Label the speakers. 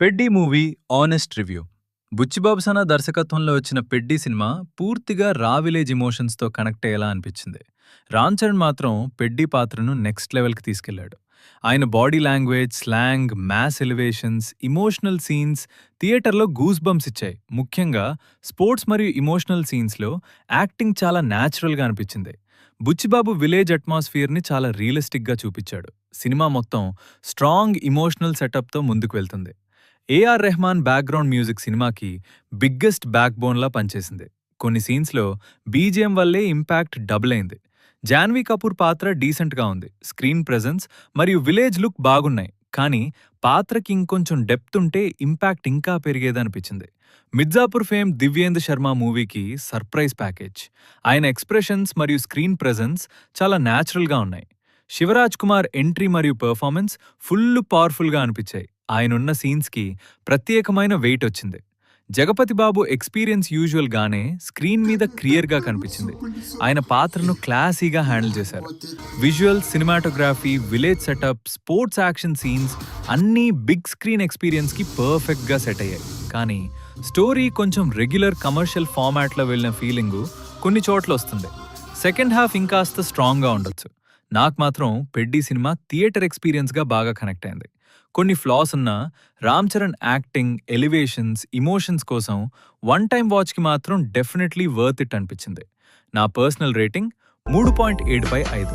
Speaker 1: పెడ్డి movie honest review. Buchibabu Sana దర్శకత్వంలో వచ్చిన పెడ్డి cinema పూర్తిగా రా విలేజ్ ఎమోషన్స్తో కనెక్ట్ అయ్యేలా అనిపించింది. రామ్ చరణ్ మాత్రం పెడ్డి పాత్రను నెక్స్ట్ లెవెల్కి తీసుకెళ్లాడు. ఆయన body language, slang, mass elevations, emotional scenes థియేటర్లో గూస్ బంప్స్ ఇచ్చాయి. ముఖ్యంగా స్పోర్ట్స్ మరియు ఇమోషనల్ సీన్స్లో యాక్టింగ్ చాలా న్యాచురల్గా అనిపించింది. బుచ్చిబాబు విలేజ్ అట్మాస్ఫియర్ని చాలా రియలిస్టిక్గా చూపించాడు. సినిమా మొత్తం స్ట్రాంగ్ ఇమోషనల్ సెటప్తో ముందుకు వెళ్తుంది. ఏఆర్ రెహమాన్ బ్యాక్గ్రౌండ్ మ్యూజిక్ సినిమాకి బిగ్గెస్ట్ బ్యాక్ బోన్లా పనిచేసింది. కొన్ని సీన్స్లో బీజిఎం వల్లే ఇంపాక్ట్ డబుల్ అయింది. జాన్వీ కపూర్ పాత్ర డీసెంట్గా ఉంది. స్క్రీన్ ప్రెజెన్స్ మరియు విలేజ్ లుక్ బాగున్నాయి. కానీ పాత్రకి ఇంకొంచెం డెప్త్ ఉంటే ఇంపాక్ట్ ఇంకా పెరిగేదనిపించింది. మిర్జాపూర్ ఫేమ్ దివ్యేంద్ర శర్మ మూవీకి సర్ప్రైజ్ ప్యాకేజ్. ఆయన ఎక్స్ప్రెషన్స్ మరియు స్క్రీన్ ప్రెజెన్స్ చాలా న్యాచురల్గా ఉన్నాయి. శివరాజ్ కుమార్ ఎంట్రీ మరియు పెర్ఫార్మెన్స్ ఫుల్ పవర్ఫుల్గా అనిపించాయి. ఆయనున్న సీన్స్కి ప్రత్యేకమైన వెయిట్ వచ్చింది. జగపతి బాబు ఎక్స్పీరియన్స్ యూజువల్ గానే స్క్రీన్ మీద క్లియర్గా కనిపించింది. ఆయన పాత్రను క్లాసీగా హ్యాండిల్ చేశారు. Visual, cinematography, village setup, sports action scenes అన్నీ బిగ్ స్క్రీన్ ఎక్స్పీరియన్స్కి పర్ఫెక్ట్గా సెట్ అయ్యాయి. కానీ స్టోరీ కొంచెం రెగ్యులర్ కమర్షియల్ ఫార్మాట్లో వెళ్ళిన ఫీలింగు కొన్ని చోట్ల వస్తుంది. సెకండ్ హాఫ్ ఇంకాస్త స్ట్రాంగ్గా ఉండొచ్చు. నాకు మాత్రం పెడ్డి సినిమా థియేటర్ ఎక్స్పీరియన్స్గా బాగా కనెక్ట్ అయింది. కొన్ని ఫ్లాస్ ఉన్నా Ram Charan acting, elevations, emotions కోసం వన్ టైం వాచ్కి మాత్రం డెఫినెట్లీ వర్త్ ఇట్ అనిపించింది. నా పర్సనల్ రేటింగ్ 3.75.